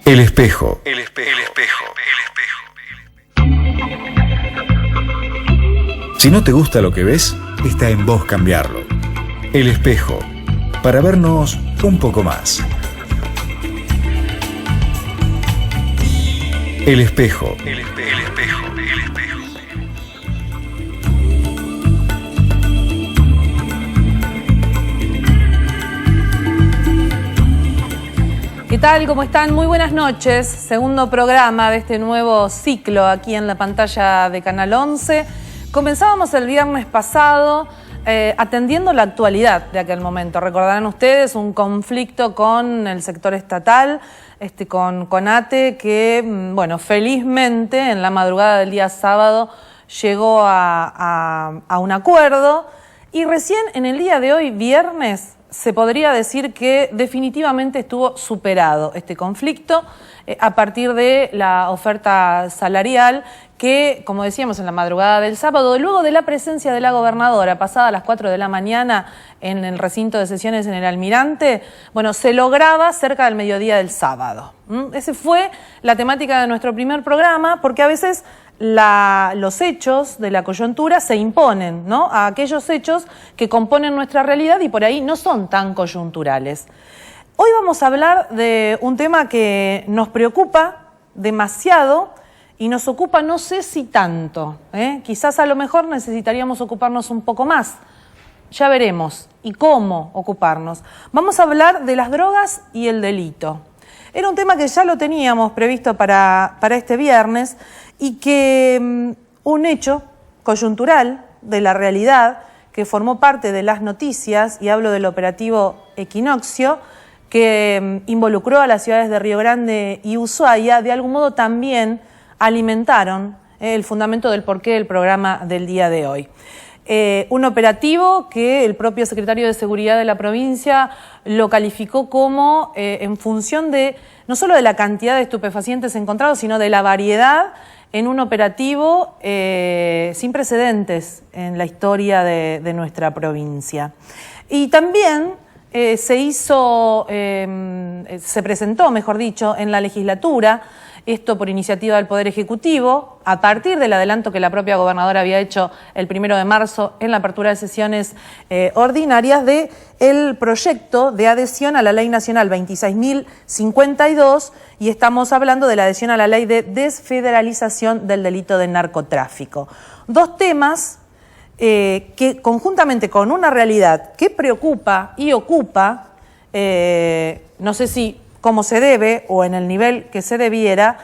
El espejo. El espejo. El espejo. Si no te gusta lo que ves, está en vos cambiarlo. El espejo, para vernos un poco más. El espejo. El espejo. El espejo. El espejo. ¿Qué tal? ¿Cómo están? Muy buenas noches. Segundo programa de este nuevo ciclo aquí en la pantalla de Canal 11. Comenzábamos el viernes pasado atendiendo la actualidad de aquel momento. Recordarán ustedes un conflicto con el sector estatal, con ATE, que, bueno, felizmente en la madrugada del día sábado llegó a un acuerdo y recién en el día de hoy, viernes, se podría decir que definitivamente estuvo superado este conflicto a partir de la oferta salarial que, como decíamos en la madrugada del sábado, luego de la presencia de la gobernadora pasada a las 4 de la mañana en el recinto de sesiones en el Almirante, bueno, se lograba cerca del mediodía del sábado. Esa fue la temática de nuestro primer programa, porque a veces los hechos de la coyuntura se imponen, ¿no?, a aquellos hechos que componen nuestra realidad y por ahí no son tan coyunturales. Hoy vamos a hablar de un tema que nos preocupa demasiado y nos ocupa no sé si tanto, quizás a lo mejor necesitaríamos ocuparnos un poco más. Ya veremos y cómo ocuparnos. Vamos a hablar de las drogas y el delito. Era un tema que ya lo teníamos previsto para este viernes y que un hecho coyuntural de la realidad que formó parte de las noticias, y hablo del operativo Equinoccio, que involucró a las ciudades de Río Grande y Ushuaia, de algún modo también alimentaron el fundamento del porqué del programa del día de hoy. Un operativo que el propio secretario de Seguridad de la provincia lo calificó como, en función de no solo de la cantidad de estupefacientes encontrados, sino de la variedad, en un operativo sin precedentes en la historia de nuestra provincia. Y también se presentó, mejor dicho, en la legislatura, esto por iniciativa del Poder Ejecutivo, a partir del adelanto que la propia gobernadora había hecho el 1 de marzo en la apertura de sesiones ordinarias, de el proyecto de adhesión a la Ley Nacional 26.052, y estamos hablando de la adhesión a la Ley de Desfederalización del Delito de Narcotráfico. Dos temas que conjuntamente con una realidad que preocupa y ocupa, no sé si como se debe o en el nivel que se debiera,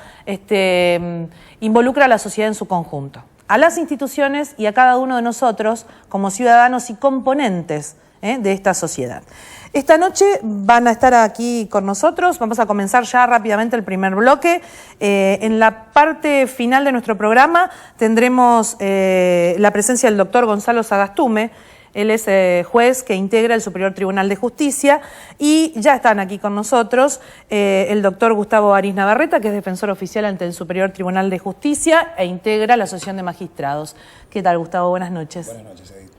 involucra a la sociedad en su conjunto, a las instituciones y a cada uno de nosotros como ciudadanos y componentes de esta sociedad. Esta noche van a estar aquí con nosotros, vamos a comenzar ya rápidamente el primer bloque. En la parte final de nuestro programa tendremos la presencia del doctor Gonzalo Sagastume. Él es juez que integra el Superior Tribunal de Justicia, y ya están aquí con nosotros el doctor Gustavo Ariz Navarreta, que es defensor oficial ante el Superior Tribunal de Justicia e integra la Asociación de Magistrados. ¿Qué tal, Gustavo? Buenas noches. Buenas noches, Edith.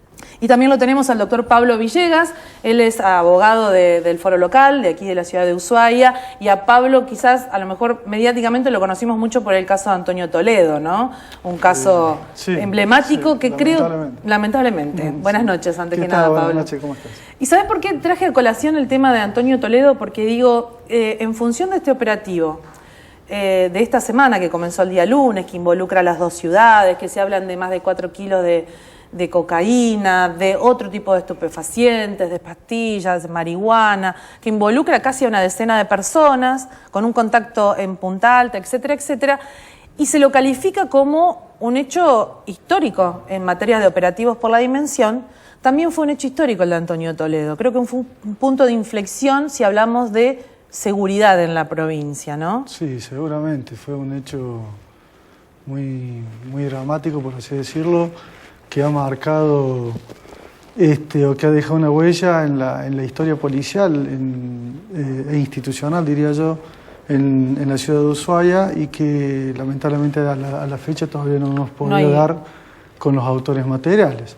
Y también lo tenemos al doctor Pablo Villegas, él es abogado del Foro Local, de aquí de la ciudad de Ushuaia, y a Pablo quizás, a lo mejor mediáticamente lo conocimos mucho por el caso de Antonio Toledo, ¿no? Un caso emblemático que lamentablemente. Buenas noches, antes que nada, Pablo. Buenas noches, ¿cómo estás? ¿Y sabes por qué traje a colación el tema de Antonio Toledo? Porque digo, en función de este operativo, de esta semana que comenzó el día lunes, que involucra a las dos ciudades, que se hablan de más de 4 kilos de cocaína, de otro tipo de estupefacientes, de pastillas, de marihuana, que involucra casi a una decena de personas, con un contacto en Punta Alta, etcétera, etcétera, y se lo califica como un hecho histórico en materia de operativos por la dimensión. También fue un hecho histórico el de Antonio Toledo. Creo que fue un punto de inflexión si hablamos de seguridad en la provincia, ¿no? Sí, seguramente. Fue un hecho muy dramático, por así decirlo, que ha marcado o que ha dejado una huella en la historia policial e institucional, diría yo, en la ciudad de Ushuaia, y que lamentablemente a la fecha todavía no nos podido dar con los autores materiales.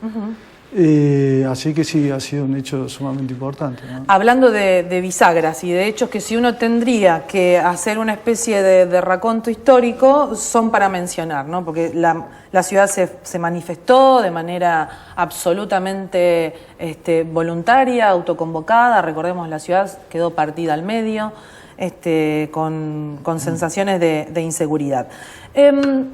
Así que sí, ha sido un hecho sumamente importante, ¿no? Hablando de bisagras y de hechos que si uno tendría que hacer una especie de raconto histórico, son para mencionar, ¿no? Porque la ciudad se manifestó de manera absolutamente voluntaria, autoconvocada. Recordemos, la ciudad quedó partida al medio, con sensaciones de inseguridad.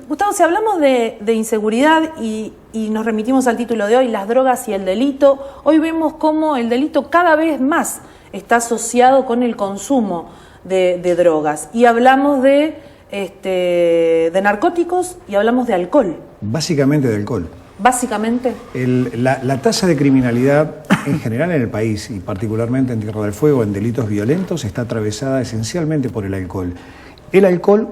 Gustavo, si hablamos de inseguridad y nos remitimos al título de hoy, las drogas y el delito, hoy vemos cómo el delito cada vez más está asociado con el consumo de drogas. Y hablamos de narcóticos y hablamos de alcohol. Básicamente de alcohol. Básicamente. La tasa de criminalidad en general en el país, y particularmente en Tierra del Fuego, en delitos violentos, está atravesada esencialmente por el alcohol. El alcohol,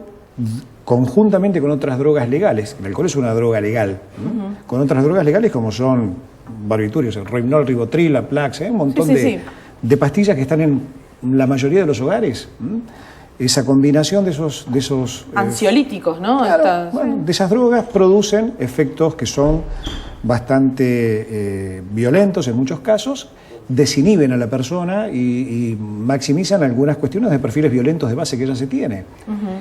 conjuntamente con otras drogas legales, el alcohol es una droga legal, ¿no? Con otras drogas legales como son barbitúricos, el Rohypnol, Rivotril, Plax, un montón de pastillas que están en la mayoría de los hogares. Esa combinación de esos ansiolíticos, ¿no? Claro, de esas drogas producen efectos que son bastante violentos en muchos casos, desinhiben a la persona y maximizan algunas cuestiones de perfiles violentos de base que ya se tiene.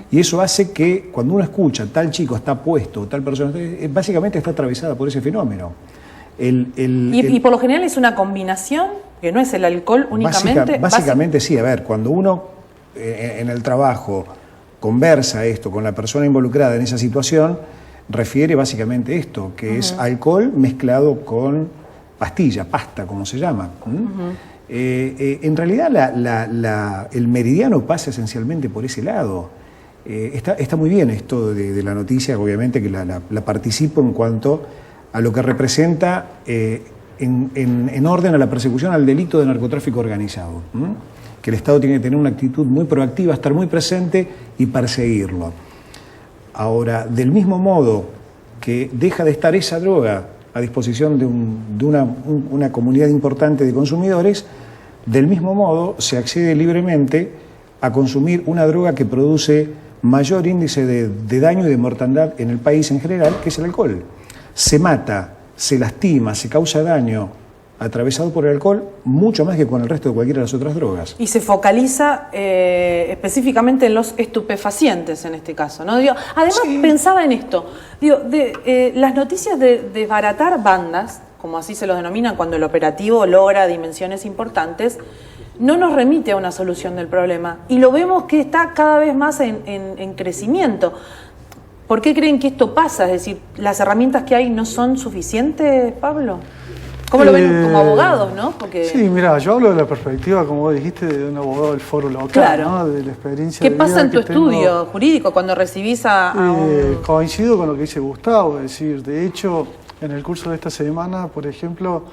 Y eso hace que cuando uno escucha tal chico está puesto, tal persona, básicamente está atravesada por ese fenómeno. Y por lo general es una combinación, que no es el alcohol únicamente. Básicamente sí, a ver, cuando uno en el trabajo conversa esto con la persona involucrada en esa situación, refiere básicamente esto, que es alcohol mezclado con pastilla, pasta, como se llama. En realidad el meridiano pasa esencialmente por ese lado. Está muy bien esto de la noticia, obviamente que la participo en cuanto a lo que representa en orden a la persecución al delito de narcotráfico organizado. Que el Estado tiene que tener una actitud muy proactiva, estar muy presente y perseguirlo. Ahora, del mismo modo que deja de estar esa droga a disposición de una comunidad importante de consumidores, del mismo modo se accede libremente a consumir una droga que produce mayor índice de daño y de mortandad en el país en general, que es el alcohol. Se mata, se lastima, se causa daño atravesado por el alcohol mucho más que con el resto de cualquiera de las otras drogas. Y se focaliza específicamente en los estupefacientes en este caso, ¿no? Además, pensaba en esto, las noticias de desbaratar bandas, como así se los denomina cuando el operativo logra dimensiones importantes, no nos remite a una solución del problema. Y lo vemos que está cada vez más en crecimiento. ¿Por qué creen que esto pasa? Es decir, ¿las herramientas que hay no son suficientes, Pablo? ¿Cómo lo ven como abogados, no? Porque... Sí, mira, yo hablo de la perspectiva, como vos dijiste, de un abogado del foro local, claro, ¿no? De la experiencia. ¿Qué pasa en tu estudio jurídico cuando recibís a un...? Coincido con lo que dice Gustavo, es decir, de hecho, en el curso de esta semana, por ejemplo,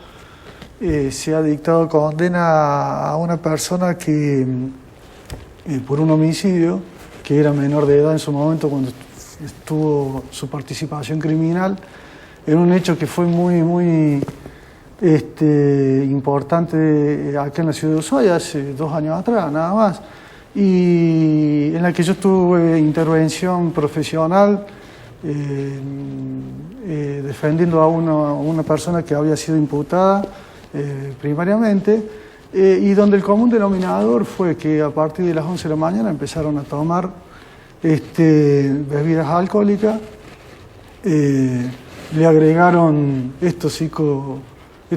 se ha dictado condena a una persona que, por un homicidio, que era menor de edad en su momento cuando estuvo su participación criminal, en un hecho que fue muy importante acá en la ciudad de Ushuaia, hace 2 años atrás, nada más, y en la que yo tuve intervención profesional defendiendo a una persona que había sido imputada primariamente, y donde el común denominador fue que a partir de las 11 de la mañana empezaron a tomar bebidas alcohólicas, le agregaron estos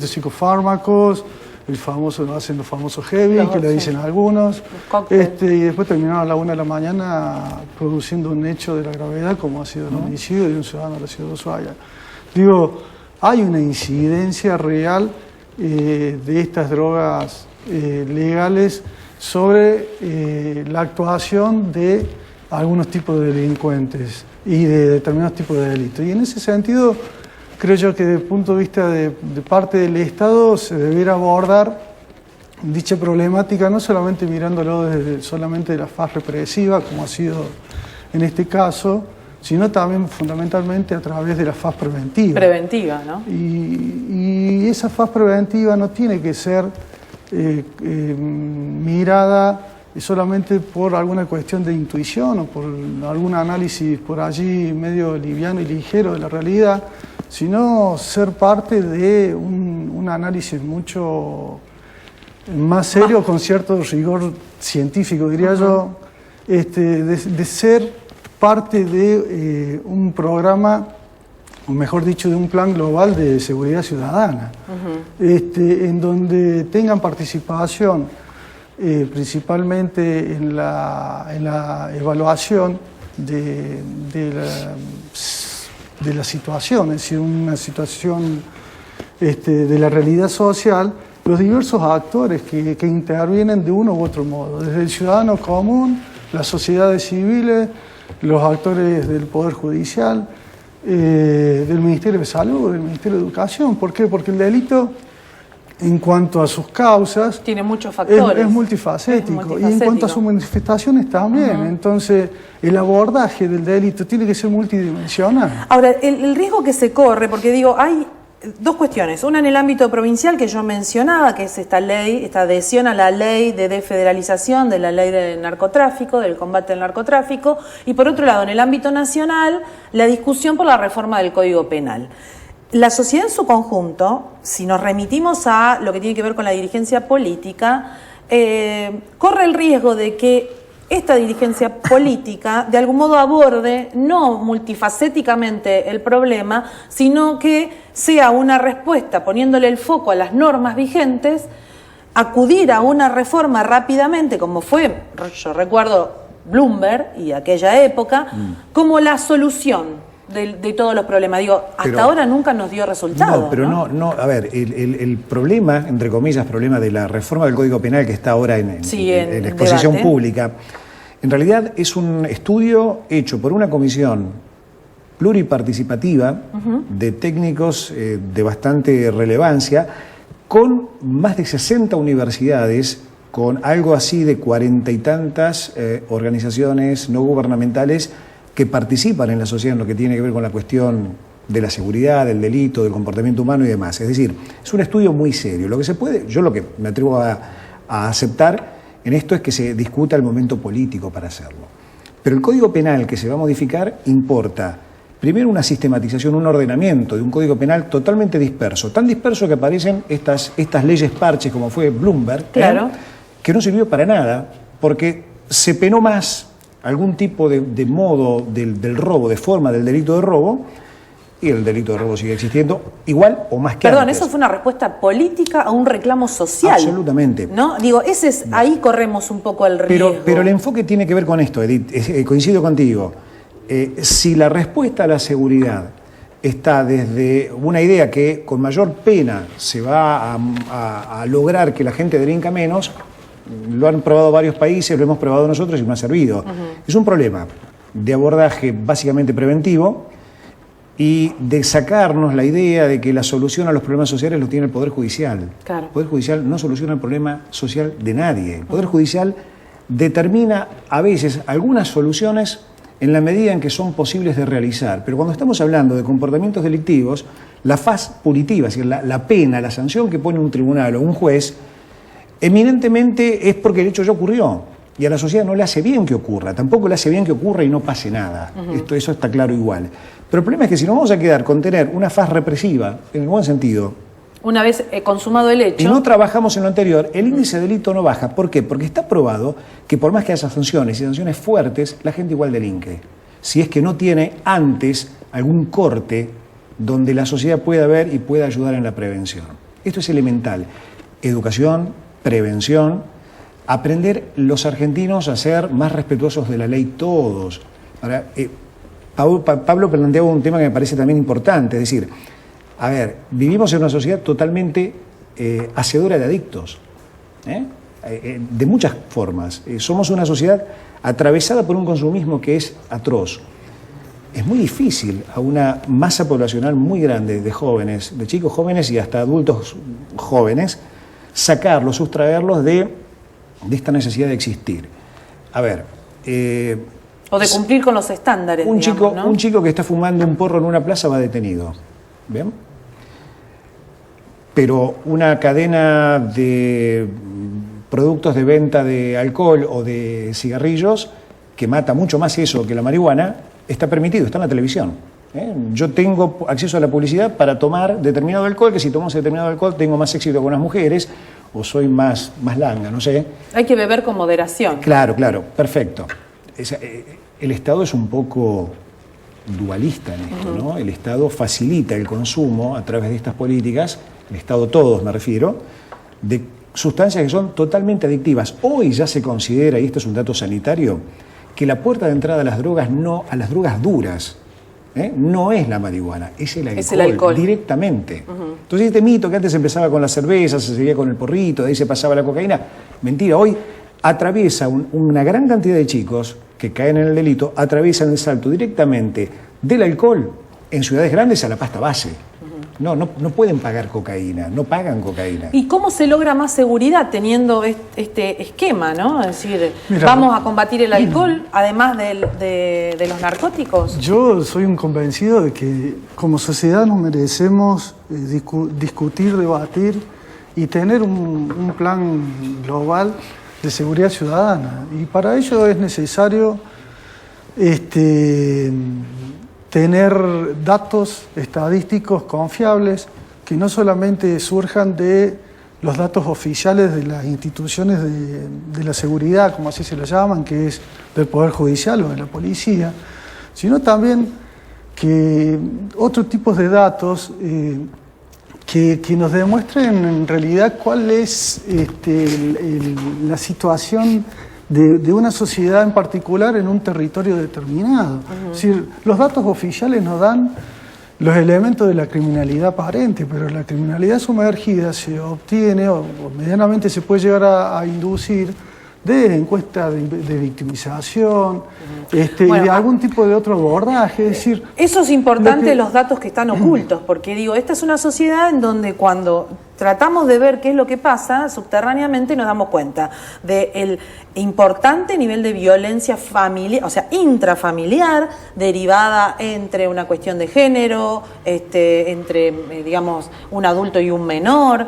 psicofármacos, hacen los famosos heavy, que le dicen algunos, y después terminaron a la 1 de la mañana produciendo un hecho de la gravedad, como ha sido el homicidio de un ciudadano de la ciudad de Ushuaia. Digo, hay una incidencia real de estas drogas legales sobre la actuación de algunos tipos de delincuentes y de determinados tipos de delitos. Y en ese sentido, creo yo que desde el punto de vista de parte del Estado se debiera abordar dicha problemática, no solamente mirándolo desde solamente de la faz represiva, como ha sido en este caso, sino también fundamentalmente a través de la faz preventiva. Preventiva, ¿no? Y esa faz preventiva no tiene que ser mirada solamente por alguna cuestión de intuición o por algún análisis por allí medio liviano y ligero de la realidad, sino ser parte de un análisis mucho más serio, con cierto rigor científico, diría yo, de ser parte de un programa, o mejor dicho, de un plan global de seguridad ciudadana, en donde tengan participación principalmente en la evaluación de la situación, es decir, una situación de la realidad social, los diversos actores que intervienen de uno u otro modo, desde el ciudadano común, las sociedades civiles, los actores del Poder Judicial, del Ministerio de Salud, del Ministerio de Educación. ¿Por qué? Porque el delito, en cuanto a sus causas, tiene muchos factores. Es multifacético. Y en cuanto a sus manifestaciones también. Entonces, el abordaje del delito tiene que ser multidimensional. Ahora, el riesgo que se corre, porque digo, hay dos cuestiones. Una en el ámbito provincial que yo mencionaba, que es esta ley, esta adhesión a la ley de desfederalización, de la ley del narcotráfico, del combate al narcotráfico, y por otro lado, en el ámbito nacional, la discusión por la reforma del Código Penal. La sociedad en su conjunto, si nos remitimos a lo que tiene que ver con la dirigencia política, corre el riesgo de que esta dirigencia política de algún modo aborde no multifacéticamente el problema, sino que sea una respuesta poniéndole el foco a las normas vigentes, acudir a una reforma rápidamente, como fue, yo recuerdo, Bloomberg y aquella época, como la solución de todos los problemas. Digo, hasta ahora nunca nos dio resultado. No, pero no, a ver, el problema, entre comillas, problema de la reforma del Código Penal que está ahora en la exposición debate pública, en realidad es un estudio hecho por una comisión pluriparticipativa de técnicos de bastante relevancia, con más de 60 universidades, con algo así de 40 y tantas organizaciones no gubernamentales que participan en la sociedad en lo que tiene que ver con la cuestión de la seguridad, del delito, del comportamiento humano y demás. Es decir, es un estudio muy serio. Lo que se puede, yo lo que me atrevo a aceptar en esto es que se discuta el momento político para hacerlo. Pero el Código Penal que se va a modificar importa, primero, una sistematización, un ordenamiento de un Código Penal totalmente disperso. Tan disperso que aparecen estas leyes parches como fue Bloomberg, claro, que no sirvió para nada, porque se penó más algún tipo de modo del robo, de forma del delito de robo, y el delito de robo sigue existiendo igual o más que antes. Eso fue una respuesta política a un reclamo social. Absolutamente. ¿No? Digo, ahí corremos un poco el riesgo. Pero el enfoque tiene que ver con esto, Edith, coincido contigo. Si la respuesta a la seguridad está desde una idea que con mayor pena se va a lograr que la gente delinca menos, lo han probado varios países, lo hemos probado nosotros y no ha servido. Es un problema de abordaje básicamente preventivo y de sacarnos la idea de que la solución a los problemas sociales los tiene el Poder Judicial. Claro. El Poder Judicial no soluciona el problema social de nadie. El Poder Judicial determina a veces algunas soluciones en la medida en que son posibles de realizar. Pero cuando estamos hablando de comportamientos delictivos, la faz punitiva, es decir, la pena, la sanción que pone un tribunal o un juez, eminentemente es porque el hecho ya ocurrió. Y a la sociedad no le hace bien que ocurra, tampoco le hace bien que ocurra y no pase nada. Eso está claro igual. Pero el problema es que si nos vamos a quedar con tener una faz represiva, en el buen sentido, una vez consumado el hecho, y no trabajamos en lo anterior, el índice de delito no baja. ¿Por qué? Porque está probado que por más que haya sanciones y sanciones fuertes, la gente igual delinque. Si es que no tiene antes algún corte donde la sociedad pueda ver y pueda ayudar en la prevención. Esto es elemental. Educación, prevención, aprender los argentinos a ser más respetuosos de la ley todos. Ahora, Pablo planteaba un tema que me parece también importante, es decir, a ver, vivimos en una sociedad totalmente hacedora de adictos, de muchas formas. Somos una sociedad atravesada por un consumismo que es atroz. Es muy difícil a una masa poblacional muy grande de jóvenes, de chicos jóvenes y hasta adultos jóvenes, sacarlos, sustraerlos de esta necesidad de existir. A ver... o de cumplir con los estándares, un digamos, chico que está fumando un porro en una plaza va detenido. ¿Bien? Pero una cadena de productos de venta de alcohol o de cigarrillos, que mata mucho más eso que la marihuana, está permitido, está en la televisión. Yo tengo acceso a la publicidad para tomar determinado alcohol, que si tomo determinado alcohol tengo más éxito con las mujeres, o soy más langa, no sé. Hay que beber con moderación. Claro, perfecto. El Estado es un poco dualista en esto, ¿no? El Estado facilita el consumo a través de estas políticas, el Estado todos me refiero, de sustancias que son totalmente adictivas. Hoy ya se considera, y esto es un dato sanitario, que la puerta de entrada a las drogas duras, no es la marihuana, es el alcohol. Directamente. Entonces este mito que antes empezaba con la cerveza, se seguía con el porrito, de ahí se pasaba la cocaína, mentira, hoy atraviesa una gran cantidad de chicos que caen en el delito, atraviesan el salto directamente del alcohol en ciudades grandes a la pasta base. No pueden pagar cocaína, no pagan cocaína. ¿Y cómo se logra más seguridad teniendo este esquema, ¿no? Es decir, Mira, vamos a combatir el alcohol, además de los narcóticos. Yo soy un convencido de que como sociedad nos merecemos discutir, debatir y tener un plan global de seguridad ciudadana. Y para ello es necesario tener datos estadísticos confiables que no solamente surjan de los datos oficiales de las instituciones de la seguridad, como así se lo llaman, que es del Poder Judicial o de la Policía, sino también que otros tipos de datos que nos demuestren en realidad cuál es la situación de una sociedad en particular en un territorio determinado. Es decir, los datos oficiales nos dan los elementos de la criminalidad aparente, pero la criminalidad sumergida se obtiene o medianamente se puede llegar a inducir de encuestas de victimización y de algún tipo de otro abordaje. Es decir, eso es importante, los datos que están ocultos, porque digo, esta es una sociedad en donde cuando tratamos de ver qué es lo que pasa, subterráneamente nos damos cuenta del importante nivel de violencia familiar, o sea, intrafamiliar, derivada entre una cuestión de género, entre, digamos, un adulto y un menor.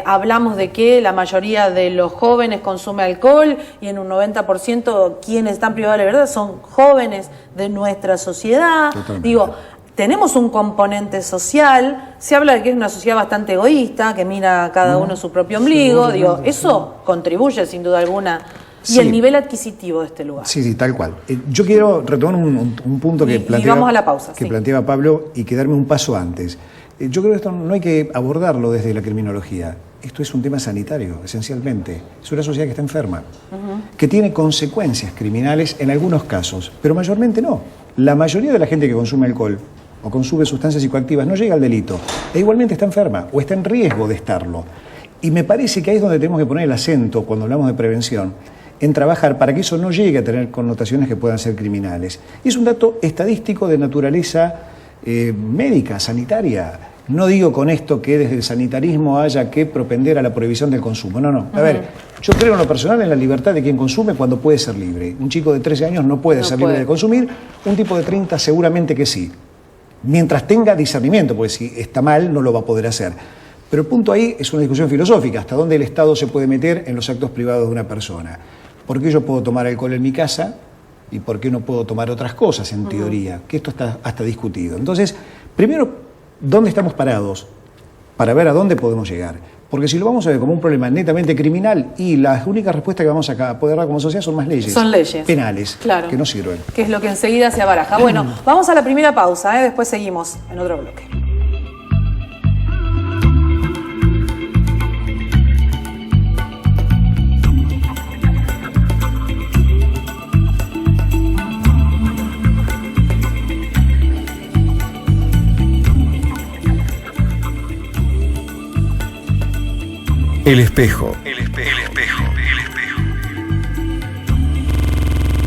Hablamos de que la mayoría de los jóvenes consume alcohol y en un 90% quienes están privados de la libertad son jóvenes de nuestra sociedad. Totalmente. Digo, tenemos un componente social, se habla de que es una sociedad bastante egoísta, que mira a cada uno su propio ombligo, digo, eso contribuye sin duda alguna. Y el nivel adquisitivo de este lugar. Sí, tal cual. Yo quiero retomar un punto que planteaba, vamos a la pausa, planteaba Pablo y quedarme un paso antes. Yo creo que esto no hay que abordarlo desde la criminología. Esto es un tema sanitario, esencialmente. Es una sociedad que está enferma, que tiene consecuencias criminales en algunos casos, pero mayormente no. La mayoría de la gente que consume alcohol o consume sustancias psicoactivas no llega al delito, e igualmente está enferma o está en riesgo de estarlo. Y me parece que ahí es donde tenemos que poner el acento cuando hablamos de prevención, en trabajar para que eso no llegue a tener connotaciones que puedan ser criminales. Y es un dato estadístico de naturaleza médica, sanitaria. No digo con esto que desde el sanitarismo haya que propender a la prohibición del consumo, no. A ver, yo creo en lo personal en la libertad de quien consume cuando puede ser libre. Un chico de 13 años no puede ser libre de consumir, un tipo de 30 seguramente que sí. Mientras tenga discernimiento, porque si está mal no lo va a poder hacer. Pero el punto ahí es una discusión filosófica, hasta dónde el Estado se puede meter en los actos privados de una persona. ¿Por qué yo puedo tomar alcohol en mi casa y por qué no puedo tomar otras cosas en teoría? Que esto está hasta discutido. Entonces, primero, ¿dónde estamos parados? Para ver a dónde podemos llegar. Porque si lo vamos a ver como un problema netamente criminal, y las únicas respuestas que vamos a poder dar como sociedad son más leyes. Son leyes. Penales, claro, que no sirven. Que es lo que enseguida se abaraja. Bueno, vamos a la primera pausa, después seguimos en otro bloque. El espejo. El espejo. El espejo.